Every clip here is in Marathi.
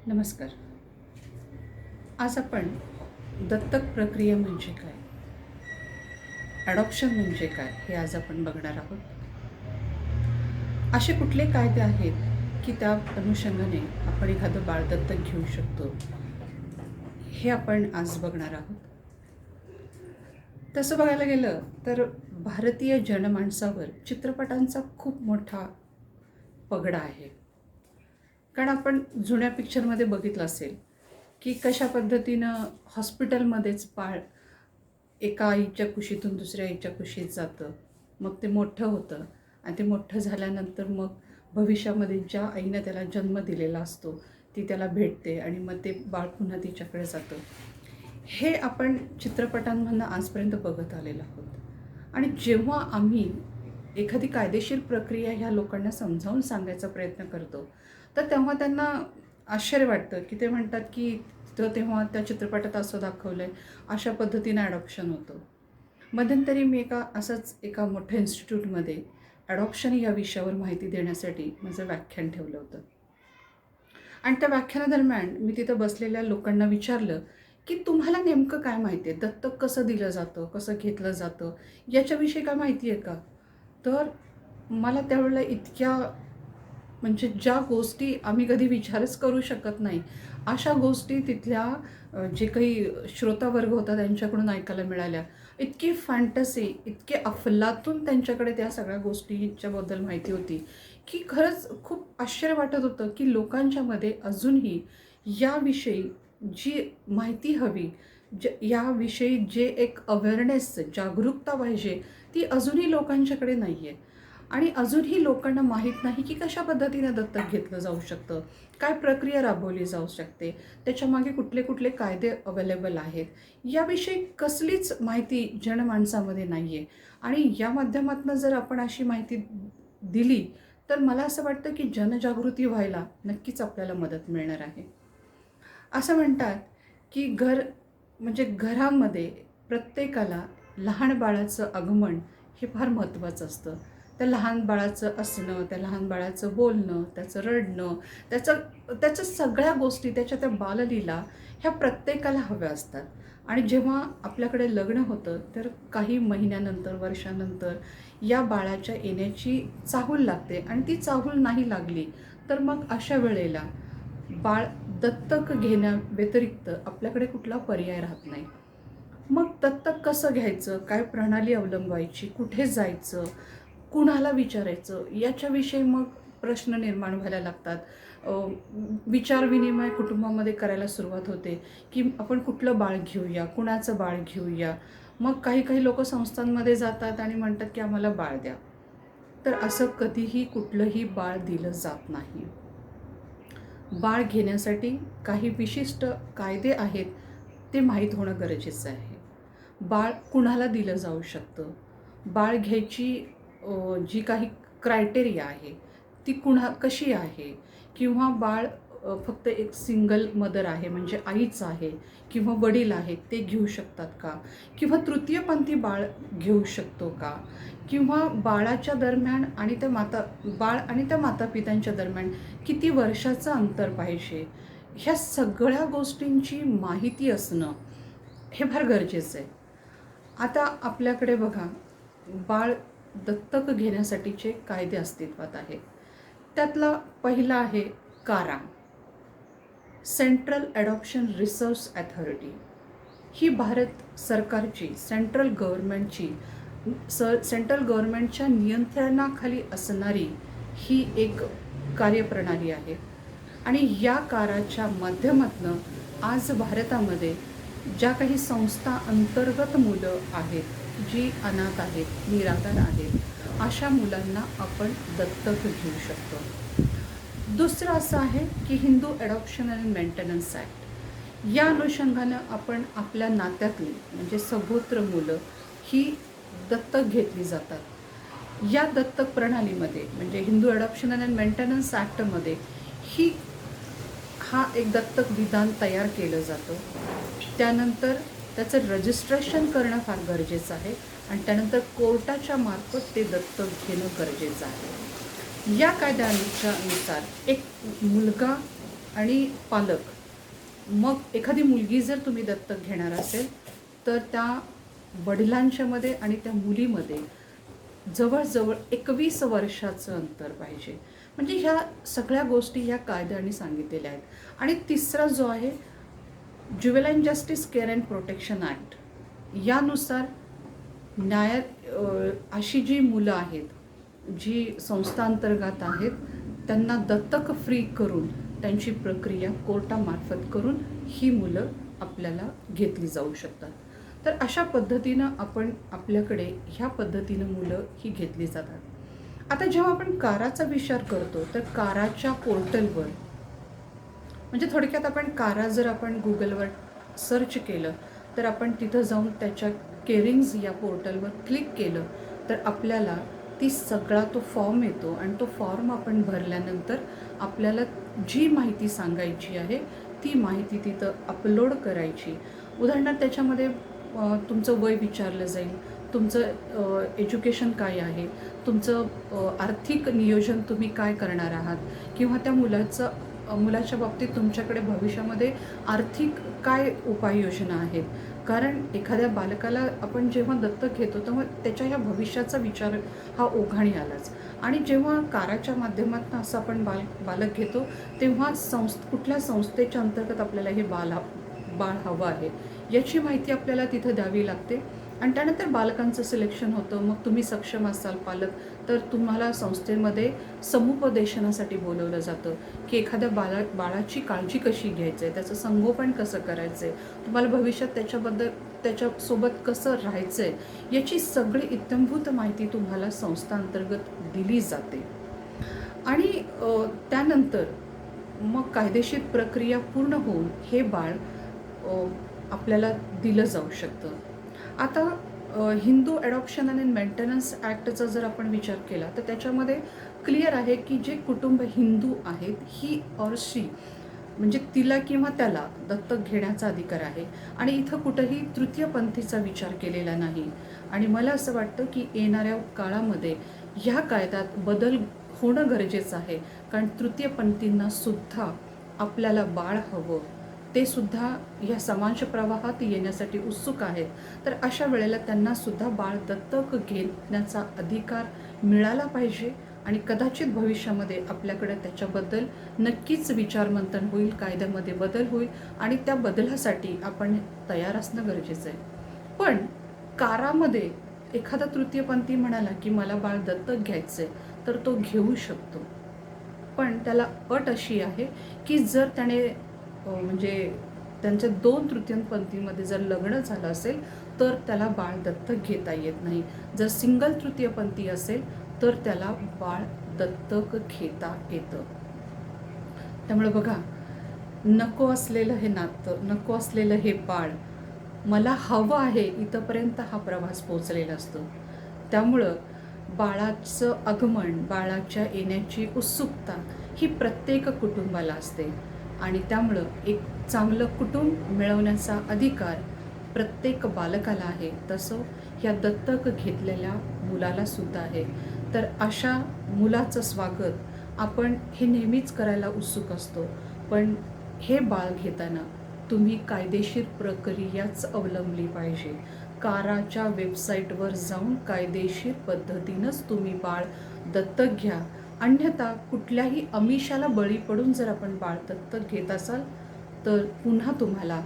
नमस्कार. आज आपण दत्तक प्रक्रिया म्हणजे काय, ॲडॉप्शन म्हणजे काय हे आज आपण बघणार आहोत. असे कुठले कायदे आहेत की त्या अनुषंगाने आपण एखादं बाळ दत्तक घेऊ शकतो, हे आपण आज बघणार आहोत. तसं बघायला गेलं तर भारतीय जनमानसावर चित्रपटांचा खूप मोठा पगडा आहे. कारण आपण जुन्या पिक्चरमध्ये बघितलं असेल की कशा पद्धतीनं हॉस्पिटलमध्येच बाळ एका आईच्या कुशीतून दुसऱ्या आईच्या कुशीत जातं, मग ते मोठं होतं आणि ते मोठं झाल्यानंतर मग भविष्यामध्ये ज्या आईनं त्याला जन्म दिलेला असतो ती त्याला भेटते आणि मग ते बाळ पुन्हा तिच्याकडे जातं. हे आपण चित्रपटांमधनं आजपर्यंत बघत आलेलो आहोत. आणि जेव्हा आम्ही एखादी कायदेशीर प्रक्रिया ह्या लोकांना समजावून सांगायचा प्रयत्न करतो तर तेव्हा त्यांना आश्चर्य वाटतं की ते म्हणतात की तेव्हा त्या चित्रपटात असं दाखवलं आहे, अशा पद्धतीनं ॲडॉप्शन होतं. मध्यंतरी मी एका मोठ्या इन्स्टिट्यूटमध्ये ॲडॉप्शन या विषयावर माहिती देण्यासाठी माझं व्याख्यान ठेवलं होतं. आणि त्या व्याख्यानादरम्यान मी तिथं बसलेल्या लोकांना विचारलं की तुम्हाला नेमकं काय माहिती आहे, दत्तक कसं दिलं जातं, कसं घेतलं जातं, याच्याविषयी काय माहिती आहे का? तर मला त्यावेळेला इतक्या म्हणजे ज्या गोष्टी आम्ही कधी विचारच करू शकत नाही अशा गोष्टी तिथल्या जे काही श्रोतावर्ग होता त्यांच्याकडून ऐकायला मिळाल्या. इतकी फॅन्टसी, इतके अफलातून त्यांच्याकडे त्या सगळ्या गोष्टींच्याबद्दल माहिती होती की खरंच खूप आश्चर्य वाटत होतं की लोकांच्यामध्ये अजूनही याविषयी जी माहिती हवी, याविषयी जे एक अवेअरनेस, जागरूकता पाहिजे, ती अजूनही लोकांच्याकडे नाही आहे. आणि अजूनही लोकांना माहीत नाही की कशा पद्धतीनं दत्तक घेतलं जाऊ शकतं, काय प्रक्रिया राबवली जाऊ शकते, त्याच्यामागे कुठले कुठले कायदे अवेलेबल आहेत, याविषयी कसलीच माहिती जनमानसामध्ये नाही आहे. आणि या माध्यमातून जर आपण अशी माहिती दिली तर मला असं वाटतं की जनजागृती व्हायला नक्कीच आपल्याला मदत मिळणार आहे. असं म्हणतात की म्हणजे घरामध्ये प्रत्येकाला लहान बाळाचं आगमन हे फार महत्त्वाचं असतं. त्या लहान बाळाचं असणं, त्या लहान बाळाचं बोलणं, त्याचं रडणं, त्याच्या सगळ्या गोष्टी, त्याच्या त्या बाललीला ह्या प्रत्येकाला हव्या असतात. आणि जेव्हा आपल्याकडे लग्न होतं तर काही महिन्यानंतर, वर्षानंतर या बाळाच्या येण्याची चाहूल लागते आणि ती चाहूल नाही लागली तर मग अशा वेळेला बाळ दत्तक घेण्याव्यतिरिक्त आपल्याकडे कुठला पर्याय राहत नाही. मग दत्तक कसं घ्यायचं, काय प्रणाली अवलंबायची, कुठे जायचं, कुणाला विचारायचं, याच्याविषयी मग प्रश्न निर्माण व्हायला लागतात. विचारविनिमय कुटुंबामध्ये करायला सुरुवात होते की आपण कुठलं बाळ घेऊया, कुणाचं बाळ घेऊया. मग काही काही लोक संस्थांमध्ये जातात आणि म्हणतात की आम्हाला बाळ द्या. तर असं कधीही कुठलंही बाळ दिलं जात नाही. बाळ घेण्यासाठी काही विशिष्ट कायदे आहेत, ते माहीत होणं गरजेचं आहे. बाळ कुणाला दिलं जाऊ शकतं, बाळ घ्यायची जी काही क्रायटेरिया आहे ती कशी आहे, किंवा बाळ फक्त एक सिंगल मदर आहे म्हणजे आईच आहे किंवा वडील आहेत ते घेऊ शकतात का, किंवा तृतीयपंथी बाळ घेऊ शकतो का, किंवा बाळाच्या दरम्यान आणि बाळ आणि त्या मातापित्यांच्या दरम्यान किती वर्षाचं अंतर पाहिजे, ह्या सगळ्या गोष्टींची माहिती असणं हे फार गरजेचं आहे. आता आपल्याकडे बघा, बाळ दत्तक घेण्यासाठीचे कायदे अस्तित्वात आहेत. त्यातला पहिला आहे कारा, सेंट्रल ॲडॉप्शन रिसर्च ॲथॉरिटी. ही भारत सरकारची, सेंट्रल गव्हर्नमेंटच्या नियंत्रणाखाली असणारी ही एक कार्यप्रणाली आहे. आणि या काराच्या माध्यमातून आज भारतामध्ये ज्या काही संस्था अंतर्गत मुलं आहेत, जी अनाथ आहेत, निराधार आहेत, अशा मुलांना आपण दत्तक घेऊ शकतो. दुसरं असं आहे की Hindu adoption and maintenance act. या अनुषंगानं आपण आपल्या नात्यातली म्हणजे सगोत्र मुलं ही दत्तक घेतली जातात. या दत्तक प्रणालीमध्ये म्हणजे हिंदू ॲडॉप्शन अँड मेंटेनन्स ॲक्टमध्ये हा एक दत्तक विधान तयार केलं जातं. त्यानंतर त्याचं रजिस्ट्रेशन करणं फार गरजेचं आहे आणि त्यानंतर कोर्टाच्या मार्फत ते दत्तक घेणं गरजेचं आहे. या कायद्यानुसार एक मुलगा आणि पालक, मग एखादी मुलगी जर तुम्ही दत्तक घेणार असेल तर त्या वडिलांच्यामध्ये आणि त्या मुलीमध्ये जवळजवळ 21 वर्षाचं अंतर पाहिजे. म्हणजे ह्या सगळ्या गोष्टी ह्या कायद्याने सांगितलेल्या आहेत. आणि तिसरा जो आहे ज्युवेलाईन justice care and protection act, यानुसार अशी जी मुलं आहेत, जी संस्थांतर्गत आहेत, त्यांना दत्तक फ्री करून त्यांची प्रक्रिया कोर्टामार्फत करून ही मुलं आपल्याला घेतली जाऊ शकतात. तर अशा पद्धतीनं आपल्याकडे ह्या पद्धतीनं मुलं ही घेतली जातात. आता जेव्हा आपण काराचा विचार करतो तर काराच्या पोर्टलवर, म्हणजे थोडक्यात आपण कारा जर आपण गुगलवर सर्च केलं तर आपण तिथं जाऊन त्याच्या केअरिंग्ज या पोर्टलवर क्लिक केलं तर आपल्याला सगळा तो फॉर्म येतो आणि तो फॉर्म आपण भरल्यानंतर आपल्याला जी माहिती सांगायची आहे ती माहिती तिथं अपलोड करायची. उदाहरणार्थ त्याच्यामध्ये तुमचं वय विचारलं जाईल, तुमचं एज्युकेशन काय आहे, तुमचं आर्थिक नियोजन तुम्ही काय करणार आहात, किंवा त्या मुलाच्या बाबतीत तुमच्याकडे भविष्यामध्ये आर्थिक काय उपाययोजना आहेत. कारण एखाद्या बालकाला आपण जेव्हा दत्तक घेतो तेव्हा त्याच्या ह्या भविष्याचा विचार हा ओघाणी आलाच. आणि जेव्हा काराच्या माध्यमातून असं आपण बालक घेतो तेव्हा कुठल्या संस्थेच्या अंतर्गत आपल्याला हे बाळ हवं आहे याची माहिती आपल्याला तिथं द्यावी लागते. आणि त्यानंतर बालकांचं सिलेक्शन होतं. मग तुम्ही सक्षम असाल पालक तर तुम्हाला संस्थेमध्ये समुपदेशनासाठी बोलवलं जातं की एखाद्या बाळाची काळजी कशी घ्यायची आहे, त्याचं संगोपन कसं करायचं आहे, तुम्हाला भविष्यात त्याच्यासोबत कसं राहायचं आहे, याची सगळी इत्थंभूत माहिती तुम्हाला संस्थांतर्गत दिली जाते. आणि त्यानंतर मग कायदेशीर प्रक्रिया पूर्ण होऊन हे बाळ आपल्याला दिलं जाऊ शकतं. आता हिंदू ॲडॉप्शन आणि मेंटेनन्स ॲक्टचा जर आपण विचार केला तर त्याच्यामध्ये क्लिअर आहे की जे कुटुंब हिंदू आहेत, ही और शी म्हणजे तिला किंवा त्याला दत्तक घेण्याचा अधिकार आहे. आणि इथं कुठंही तृतीयपंथीचा विचार केलेला नाही. आणि मला असं वाटतं की येणाऱ्या काळामध्ये ह्या कायद्यात बदल होणं गरजेचं आहे. कारण तृतीयपंथींना सुद्धा आपल्याला बाळ हवं, ते सुद्धा ह्या समाज प्रवाहात येण्यासाठी उत्सुक आहेत. तर अशा वेळेला त्यांना सुद्धा बाळ दत्तक घेण्याचा अधिकार मिळाला पाहिजे. आणि कदाचित भविष्यामध्ये आपल्याकडे त्याच्याबद्दल नक्कीच विचारमंथन होईल, कायद्यामध्ये बदल होईल आणि त्या बदलासाठी आपण तयार असणं गरजेचं आहे. पण कारामध्ये एखादा तृतीयपंथी म्हणाला की मला बाळ दत्तक घ्यायचं आहे तर तो घेऊ शकतो. पण त्याला अट अशी आहे की जर त्याने म्हणजे त्यांच्या 2 तृतीयपंथीमध्ये जर लग्न झालं असेल तर त्याला बाळ दत्तक घेता येत नाही. जर सिंगल तृतीयपंथी असेल तर त्याला बाळ दत्तक घेता येतं. त्यामुळे बघा, नको असलेलं हे नातं, नको असलेलं हे बाळ मला हवं आहे इथंपर्यंत हा प्रवास पोचलेला असतो. त्यामुळं बाळाचं आगमन, बाळाच्या येण्याची उत्सुकता ही प्रत्येक कुटुंबाला असते. आणि त्यामुळं एक चांगलं कुटुंब मिळवण्याचा अधिकार प्रत्येक बालकाला आहे, तसं ह्या दत्तक घेतलेल्या मुलाला सुद्धा आहे. तर अशा मुलाचं स्वागत आपण हे नेहमीच करायला उत्सुक असतो. पण हे बाळ घेताना तुम्ही कायदेशीर प्रक्रियाच अवलंबली पाहिजे. काराच्या वेबसाईटवर जाऊन कायदेशीर पद्धतीनंच तुम्ही बाळ दत्तक घ्या. अन्यथा कुठल्याही आमिषाला बळी पडून जर आपण बाळ दत्तक घेत असाल तर पुन्हा तुम्हाला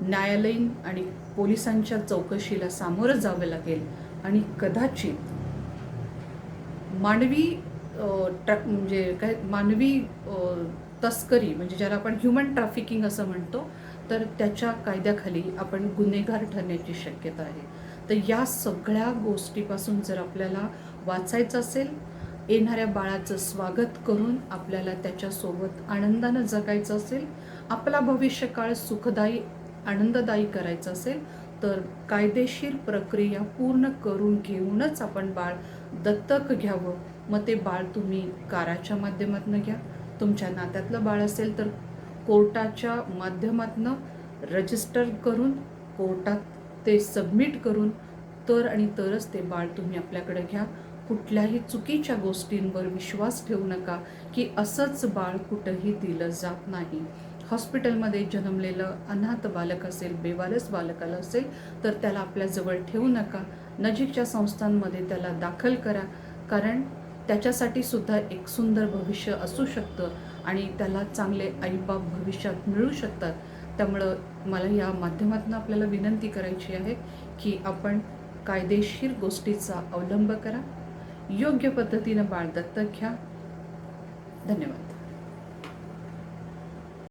न्यायालयीन आणि पोलिसांच्या चौकशीला सामोरं जावं लागेल. आणि कदाचित मानवी तस्करी, म्हणजे ज्याला आपण ह्युमन ट्रॅफिकिंग असं म्हणतो, तर त्याच्या कायद्याखाली आपण गुन्हेगार ठरण्याची शक्यता आहे. तर या सगळ्या गोष्टीपासून जर आपल्याला वाचायचं असेल, येणाऱ्या बाळाचं स्वागत करून आपल्याला त्याच्यासोबत आनंदानं जगायचं असेल, आपला भविष्यकाळ सुखदायी आनंददायी करायचं असेल तर कायदेशीर प्रक्रिया पूर्ण करून घेऊनच आपण बाळ दत्तक घ्यावं. मग ते बाळ तुम्ही काराच्या माध्यमातून घ्या, तुमच्या नात्यातलं बाळ असेल तर कोर्टाच्या माध्यमातून रजिस्टर करून कोर्टात ते सबमिट करून तरच ते बाळ तुम्ही आपल्याकडे घ्या. कुठल्याही चुकीच्या गोष्टींवर विश्वास ठेवू नका की असंच बाळ कुठंही दिलं जात नाही. हॉस्पिटलमध्ये जन्मलेलं अनाथ बालक असेल, बेवारस बालकाला असेल तर त्याला आपल्याजवळ ठेवू नका. नजीकच्या संस्थांमध्ये त्याला दाखल करा, कारण त्याच्यासाठी सुद्धा एक सुंदर भविष्य असू शकतं आणि त्याला चांगले आईबाप भविष्यात मिळू शकतात. त्यामुळं मला या माध्यमातून आपल्याला विनंती करायची आहे की आपण कायदेशीर गोष्टीचा अवलंब करा, योग्य पद्धतीनं बाळ दत्तक घ्या. धन्यवाद.